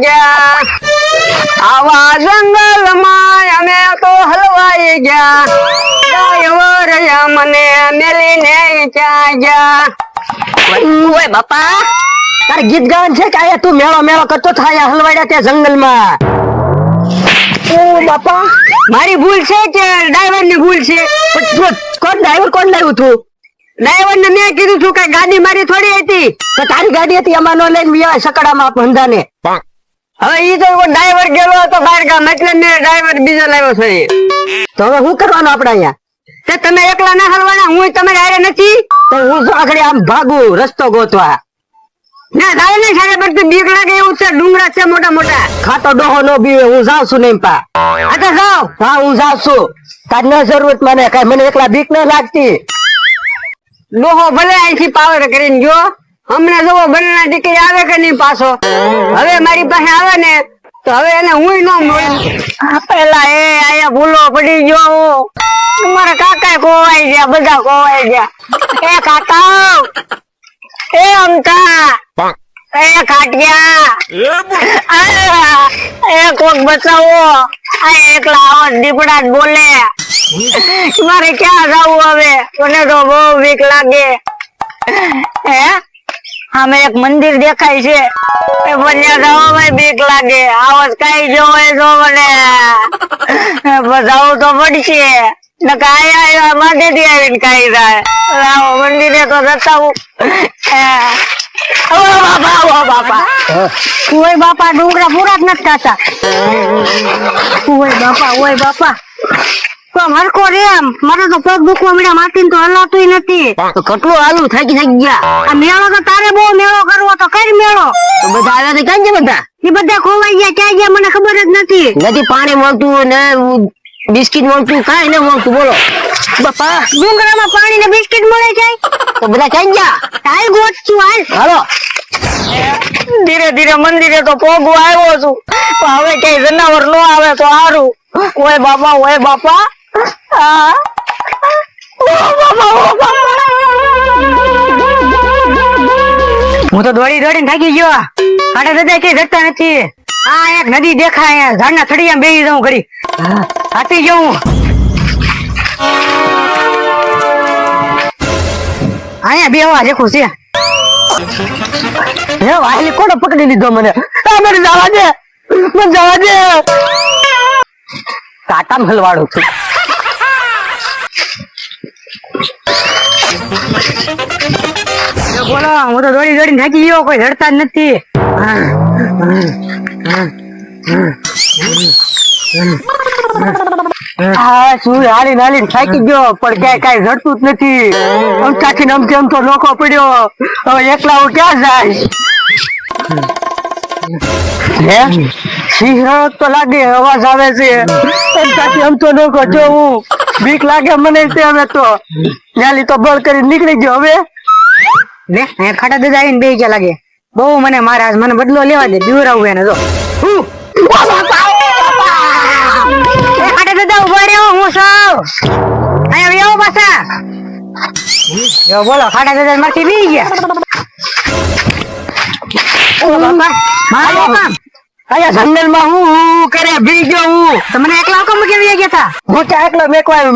ગયા, આવા જંગલમાં અમે તો હલવાઈ ગયા, ડ્રાઈવર મને મેલીને ક્યાં ગયા. ઓય બાપા તારે ગીત ગાવાનું છે કે આયા તું મેળો મેળો કરતો થાય હલવાડ્યા ત્યાં જંગલમાં? ઓ બાપા મારી ભૂલ છે કે ડ્રાઈવર ની ભૂલ છે? કોણ લાવ્યું તું? ડ્રાઈવર ને મેં કીધું છું કે ગાડી મારી થોડી હતી. તો તારી ગાડી હતી એમાં નો લઈને વ્યા સકડામાં ભંધાને. હવે ઈ તો ડ્રાઈવર ગયેલો હતો બહાર ગામ એટલે મેં ડ્રાઈવર બીજો લાવ્યો છે. તો હવે શું કરવાનું આપડે અહીંયા? તે તમે એકલા ના હલવાના, હું તમારે હારે નથી. તો હું જો આગળ આમ ભાગું રસ્તો ગોતવા. ના તારે નહીં સારે પડતું, બીક લાગે એવું છે, ડુંગરા છે મોટા મોટા. ખાતો ડોહો નો બીવે, હું જાઉં છું નહીં પા. આ તો જાઓ. હા હું જાઉં છું, તાર ન જરૂરત મને કઈ, મને એકલા બીક ન લાગતી. ડોહો ભલે અહીંથી પાવર કરીને ગયો, હમણાં જોવો બંને દીકરી આવે કે નહીં પાછો. હવે મારી પાસે આવે ને તો હવે એને હું ન મળું. પેલા એ આયા ભૂલો પડી ગયો, તમારા કાકા કોવાઈ ગયા, બધા કોવાઈ ગયા. એ કાકા, એ અમતા, એ ખાટિયા, એ કોક બચાવો, આ એકલા આવા દીપડા જ બોલે. મારે ક્યાં જવું હવે? મને તો બહુ બીક લાગે. હે આમે એક મંદિર દેખાય છે, એ બન્યા જવામાં બીક લાગે. આવાજ કઈ જોવે જો મને બચાવવું તો પડશે. આયા માથેથી આવીને કઈ થાય. આવો મંદિરે તો જતા ઓય બાપા ડુંગરા પૂરા જ નથી થતા. ઓય બાપા તો હરકો રે, મારે તો પગ દુખવા મળ્યા, માટીને તો હલાતું નથી. તો કેટલું આલુ થાકી ગયા. આ મેળો તો તારે બહુ મેળો કરવો તો કઈ મેળો. તો બધા આવ્યા તો ક્યાં ગયા બધા? એ બધા ખોવાઈ ગયા, ક્યાં ગયા મને ખબર જ નથી. નથી પાણી મળતું ને બિસ્કિટ મળતું, કાંઈ ન મળતું. બોલો બાપા, ડુંગરામાં પાણી ને બિસ્કિટ મળે જાય તો બધા ક્યાં ગયા? હાલ ગોતશું હાલ. હાલો ધીરે ધીરે મંદિરે તો પોગું આવ્યો છું, પણ હવે કઈ જનાવર નો આવે તો સારું. ઓય બાપા, ઓય બાપા, હું તો દોડી દોડીને થાકી ગયો. આડે દાદા કઈ જતા નથી. આ એક નદી દેખાય, ઝાડના થડિયા બેસી જાઉં ઘડી. થાકી ગયો હું. અહીંયા બેવા દેખું છે. હે વાહલી કોને પકડી લીધો મને? મને જવા દે, મને જવા દે. કાટા હલવાડું છું. બોલો, હું તો દોડી દોડીને થાકી ગયો, કોઈ જડતા જ નથી. હા શું હાલી નાલી થાકી ગયો, પણ ક્યાંય કઈ જડતું જ નથી. અમચાથી નમથી આમ તો નોખો પડ્યો. હવે એકલા હું ક્યાં જાય? હે સિંહ તો લાગે, અવાજ આવે છે. અમચાથી આમ તો નોખો જો હું, બીક લાગે મને તે. હવે તો ન્યાલી તો બળ કરી નીકળી ગયો. હવે લે ખાટા દાદા આવીને બે ગયા લાગે. બહુ મને મારા, મને બદલો લેવા દે, બીવરાવું એને. જો ખાટા દાદા ઉભા રહ્યો, હું સૌ અહીંયા આવો પાછા. બોલો ખાટા દાદા મારથી બી ગયા. અહીંયા જંગલમાં હું કરે બી ગયો હું. તમને એકલા હુકમ કેવી ગયા હતા? હું ત્યાં એકલો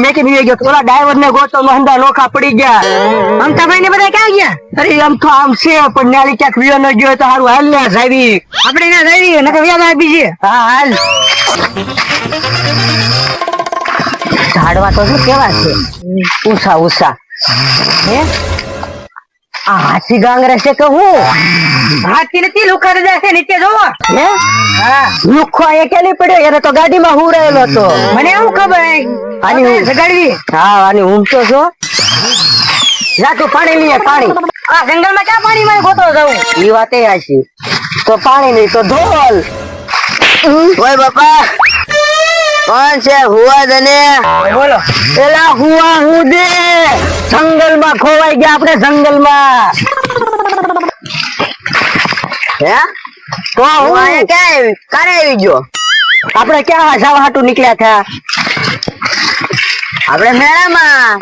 મેકી બી ગયો. ઓલા ડ્રાઈવર ને ગોતો મહંદા લોખા પડી ગયા. અમતાભાઈ ને બધા ક્યાં ગયા? અરે આમ તો આમ છે, પણ ન્યાલી ક્યાંક વિયો ન ગયો તો સારું. હાલ ને જાવી આપણે ના જઈએ નકર વ્યાજ આપી છે. હા હાલ. ઝાડવા તો શું કેવા છે, ઉષા ઉષા. હે આ હાથી ગાંગરે છે કે હું? હાથી નથી, લુખા દાદા છે નીચે જોવો. હે હા લુખો એ કેલી પડ્યો, એને તો ગાડીમાં હું રહેલો હતો. મને એવું ખબર આની જગાડવી. હા આની ઊંઘતો છો. જા તું પાણી લઈએ, પાણી. આ જંગલમાં ક્યાં પાણી માં ગોતો જવું? ઈ વાત એ આશી. તો પાણી નહીં તો ઢોલ. ઓય બાપા કોણ છે? હુવા દને. બોલો એલા હુવા હું દે. જંગલમાં ખોવાઈ ગયા આપણે, જંગલમાં. હે તો હું અહીંયા ક્યાં કારે આવી ગયો? આપણે ક્યાં જવા હાટું નીકળ્યા હતા? આપણે મેળામાં.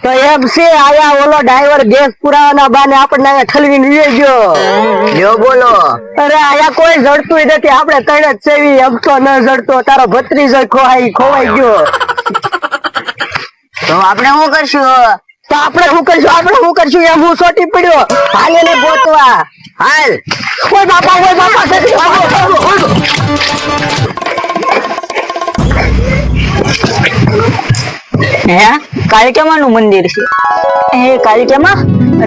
તો એમ છે આયા ઓલો ડ્રાઈવર ગેસ પુરાવાના બાને આપણને અહીંયા ઠલવીને લઈ ગયો. લ્યો બોલો. અરે આયા કોઈ જડતું નથી, આપણે ત્રણ જ સેવી, એમ તો ન જડતો, તારો ભત્રીજો ખોવાઈ ગયો. તો આપણે શું કરશું? તો આપણે શું કરશું એમ હું સોટી પડ્યો. હાલ એને ગોતવા. હાલ. ઓય બાપા હે કાલિકામાનું મંદિર છે. હે કાલિકામાં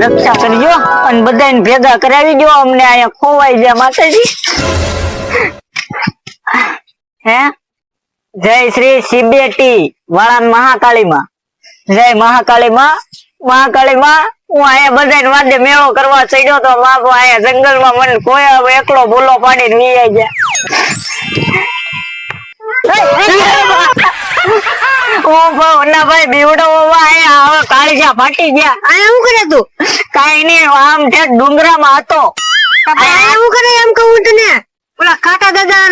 રક્ષા કરજો અને બધાને ભેગા કરાવી દો, અમને અહીંયા ખોવાઈ જાય માતાજી. હે જય શ્રી શિબેટી વાળા મહાકાળીમાં, જય મહાકાળીમાં. મહાકાળીમાં હું અહીંયા બધાને વાદે મેળો કરવા ચડ્યો તો બાપુ અહીંયા જંગલમાં મને કોઈ એકલો બોલો પાડીને વીઆઈ ગયા. ઓ ના ભાઈ બીવડો અહીંયા હવે કાળીજા ફાટી ગયા. આયા શું કરે તું? કાઈ નઈ, આમ ઠેઠ ડુંગરામાં હતો. આયા શું કરે એમ કહું તને? ઓલા કાકા દાદા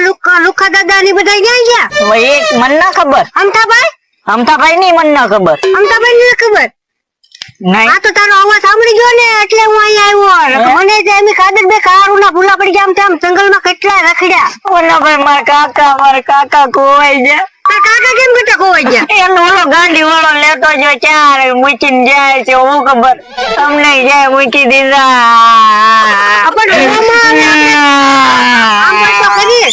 લુખા દાદા ની બધા ક્યાં ગયા? એક મન ના ખબર, અમથાભાઈ ની મન ના ખબર. અમતાભાઈ ને ખબર. નહીં આ તો તારો અવાજ સાંભળી ગયો ને એટલે હું અહીંયા આવ્યો. મને જે એમ કાદર બે કારું ના ભૂલા પડી ગયા, આમ જંગલ માં કેટલા રખડ્યા. ઓલા ભાઈ મારા કાકા ખોવાઈ ગયા. તારા કાકા કેમ બેટા ખોવાઈ ગયા? એનો ઓલો ગાંડી વાળો લેતો જો ચાર મૂકીને જાય છે, હું ખબર તમને જાય મૂકી દીધા. આપણે આમ તો કરીએ.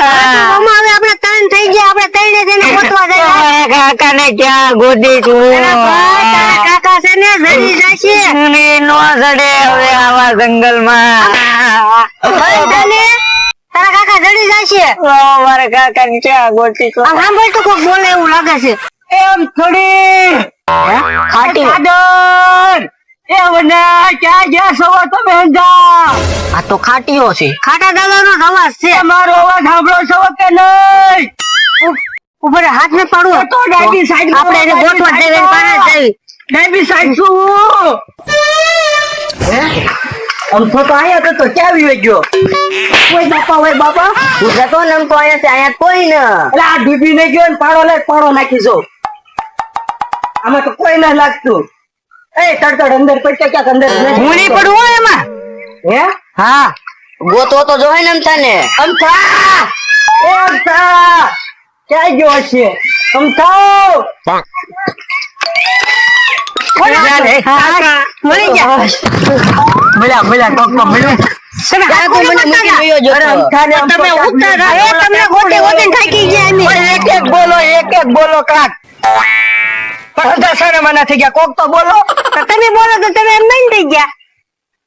આમાં હવે આપણે ત્રણ થઈ ગયા, આપણે ત્રણે જઈને ગોતવા જઈએ. કાકા ને ક્યાં ગોતી છું? તારા કાકા છે ને જડી જશે. નો ચડે હવે આવા જંગલમાં. તારા કાકા જડી જશે. મારા કાકા ને ક્યાં ગોતી છું? આમ સાંભળ તો કોક બોલે એવું લાગે છે. એમ થોડી ખાટી ક્યાં ગયા છો તમે? આ તો ખાટીઓ છે. ખાટા દાદા નો અવાજ છે. મારો અવાજ સાંભળો છો કે નહીં? ઉપર હાથ ને પાડવો તો ડાબી સાઈડ આપણે એને ગોઠવા જઈએ, પાડે જઈએ. ડાબી સાઈડ શું? આમ તો આયા તો ક્યાં વિયો ગયો? ઓય બાપા તું જતો ને એમ તો અહીંયા છે, અહીંયા કોઈ ને. એટલે આ ડૂબી ને ગયો ને પાડો નાખી જો. આમાં તો કોઈ ના લાગતું. એ તડતડ અંદર પડ્યો, ક્યાંક અંદર હું નહીં પડું હો એમાં. હે? હા ગોતો તો જોહે ને તને. અમથા ક્યાં ગયો હશે? અમથા મળી ગયા. મળ્યા કોકમાં મળ્યું. મને મૂકી ગયો જો. તમે ઉઠતા રહો, તમને ગોતે થાકી ગયા અમે. એક એક બોલો કાક. બધા શરમાના થઈ ગયા, કોક તો બોલો. તમે બોલો તો તમે એમ નહીં થઈ ગયા.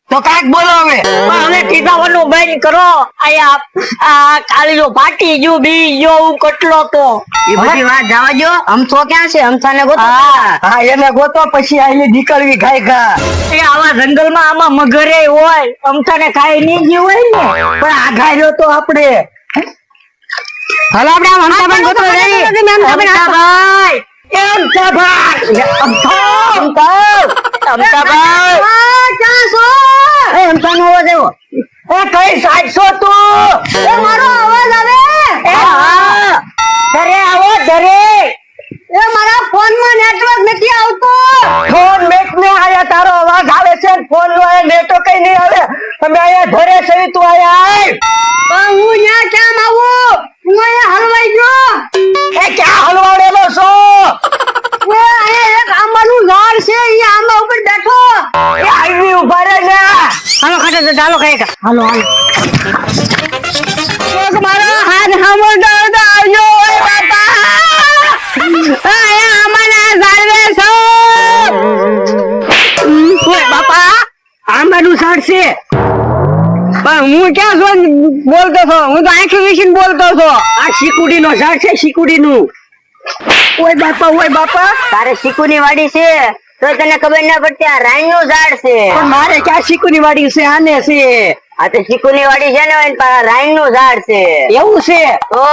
તો કાક બોલો હવે. હવે ટીકાવાનું બંધ કરો. આયા આ કાળીઓ ફાટી ગયું, બી ગયો હું કટલો તો. એ બધી વાત જવા દો. અમથો ક્યાં છે? અમથાને ગોતો. હા એને ગોતો, પછી આઈને નીકળવી ઘા. એ આવા જંગલમાં આમાં મગરે હોય, અમથાને ખાઈ નહીં ગયું હોય ને. પણ આ ઘાયરો તો આપણે. હાલો આપણે આમ અમથાભાઈ ગોતવા જઈએ. અમથાભાઈ, અમથાનો અવાજ આવ્યો. એ કઈ સાઈડ છો તું? એ મારો અવાજ આવે. એ હા ઘરે આવો ઘરે. એ મારા ફોન માં નેટવર્ક નથી આવતું. ફોન મેક ને આયા તારો અવાજ આવે છે, ફોન નો નેટવર્ક કઈ નહીં આવે. અમે આયા ઘરે છે, તું આયા આય. પણ હું ન્યા કેમ આવું? હું આયા હલવાઈ ગયો. એ ક્યાં હલવાડેલો છો? એ આયા એક આંબાનું ઝાડ છે, એ આંબા ઉપર બેઠો. એ આવી ઉભા રહે ને. હાલો ખાટે તો ચાલો ખાઈ કા. હાલો મારો હાથ સાંભળતા હતા. આવજો ઓય બાપા. આયા આંબાના ઝાડે છો. ઓય બાપા, આંબાનું ઝાડ છે. પણ હું ક્યાં છો બોલતો છો? હું તો આંખી વીસીને બોલતો છો. આ શીકુડી નો ઝાડ છે, શીકુડી નું. ઓય બાપા. તારે શીકુની વાડી છે તો તને ખબર ના પડતી. આ રાઈ નું ઝાડ છે. પણ મારે ક્યાં શીકુની વાડી છે? આને છે. આ તો શીકુની વાડી છે ને, રાઈ નું ઝાડ છે. એવું છે? તો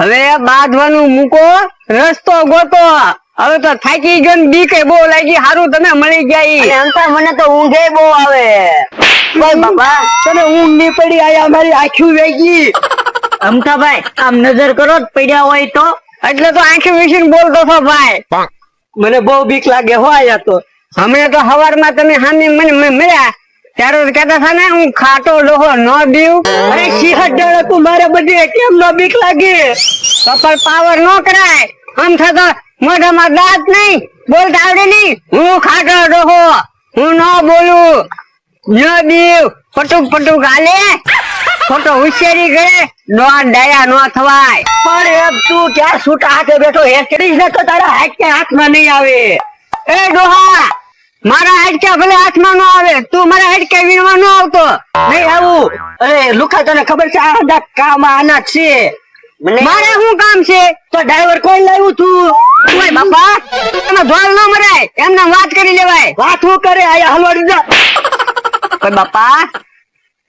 હવે બાંધવાનું મૂકો, રસ્તો ગોતો. હવે તો થાકી ગયો ને બીકે બહુ લાગી. હારું તમે મળી ગયા ઈ. અને અમથા મને તો ઊંઘે બહુ આવે. બોલ બાપા. તને ઊંઘ ની પડી? આયા અમારી આંખી વેગી. અમથાભાઈ આમ નજર કરો જ પડ્યા હોય તો. એટલે તો આંખી વીસીને બોલતો છો ભાઈ. મને બહુ બીક લાગે હો આયા તો. હમણાં તો હવારમાં તમે સામે મને મળ્યા ત્યારે તો કહેતા હતા ને હું ખાટો ડોહો ન દીવ. અરે સિંહણ ડળ તું મારે બધે કેમ ન બીક લાગે? કપલ પાવર ન કરાય. આમ થતો મોઢામાં દાંત નહીં, બોલતા આવડે નહીં. હું ખાટો ડોહો, હું ન બોલું, ન દીવ, પટુક હાલે, ખોટો હોશિયારી કરે, દોડ ડાયા ન થવાય. પણ એમ તું ક્યાં છૂટા હાથે બેઠો હે કરીશ ને તો તારા હાથ કે હાથમાં નહીં આવે. એ ડોહા, મારા હાડકા ભલે હાથમાં ન આવે, તું મારા હાડકા વીણવા ન આવતો. નહીં આવું. અરે લુખા તને ખબર છે આ કામ આના જ છે. મારે શું કામ છે? તો ડ્રાઈવર કોઈ લાવ્યું તું? ઓય બાપા, તમે ધોલ ન મરાય, એમને વાત કરી લેવાય. વાત હું કરે આયા હલવાડી જા. ઓય બાપા,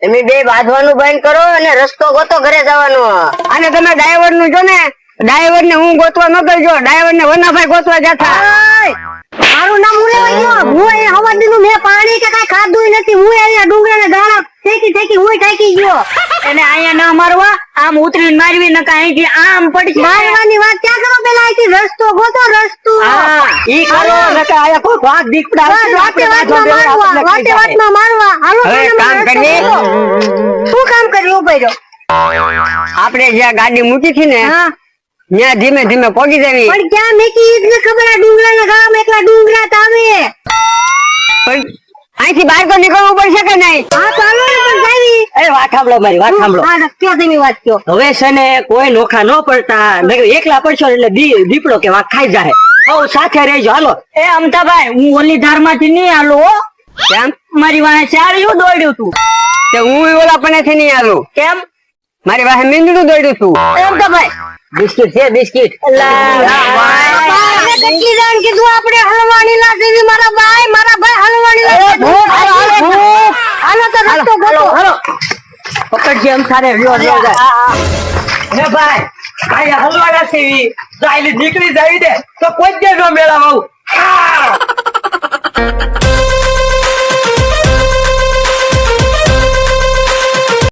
તમે બે બાંધવાનું બંધ કરો અને રસ્તો ગોતો ઘરે જવાનો. અને તમે ડ્રાઈવર નું જો ને, ડ્રાઈવર ને હું ગોતવા ન કરજો, ડ્રાઈવર ને વનાભાઈ ગોતવા જતા. મારું નામ હું લેવાય ગયો. હું અહીંયા હવારનું મેં પાણી કે કઈ ખાધું નથી. હું અહીંયા ડુંગરા ને દાણા ઠેકી હું ઠેકી ગયો. એને અહીંયા ના મારવા, આમ ઉતરીને મારવી નકા અહીંથી આમ પડશે. મારવાની વાત ક્યાં કરો? પેલા અહીંથી રસ્તો ગોતો, રસ્તો. હા, ઈ કરો નકર આયા કોઈ ભાગ દીકડા બસ વાતે વાતમાં મારવા, વાતે વાતમાં મારવા. હાલો હવે તમે કામ રસ્તો કરીએ. ગોતો. શું કામ કર્યું ઉભો રહ્યો? આપણે જ્યાં ગાડી મૂકી હતી ને હા, ત્યાં ધીમે ધીમે પહોંચી જવી. પણ ક્યાં મેકી ઈ જ ને ખબર. આ ડુંગરા ના ગામ એકલા ડુંગરા તાવે. પણ અહીંથી બહાર તો નીકળવું પડશે કે નહીં? હા તો હાલો ને પણ જાવી. એ વાત સાંભળો મારી વાત સાંભળો. હા કયો તમે વાત કયો. હવે છે ને કોઈ નોખા ન પડતા. નકર એકલા પડશો એટલે દીપડો કે વાઘ ખાઈ જાય. હવ સાથે રહેજો હાલો. એ અમતાભાઈ, હું ઓલી ધાર માંથી નહીં આલો હો. કેમ? મારી વાહે ચાર્યું દોડ્યું તું. તે હું ઓલા પનેથી નહીં આલું. કેમ? મારી વાહે મીંદડું દોડ્યું તું. એ અમતાભાઈ, બિસ્કિટ છે બિસ્કિટ. આપણે કેટલી જણ કીધું આપણે હલવાણી ના દેવી. મારા ભાઈ હલવાણી ના દેવી. હાલો તો રસ્તો ગોતો. હાલો પકડજે એમ સારે રહ્યો જાય. હે ભાઈ આયા હલવાડા છે ઈ. જાયલી નીકળી જાય દે તો કોઈ દે નો મેળા આવું.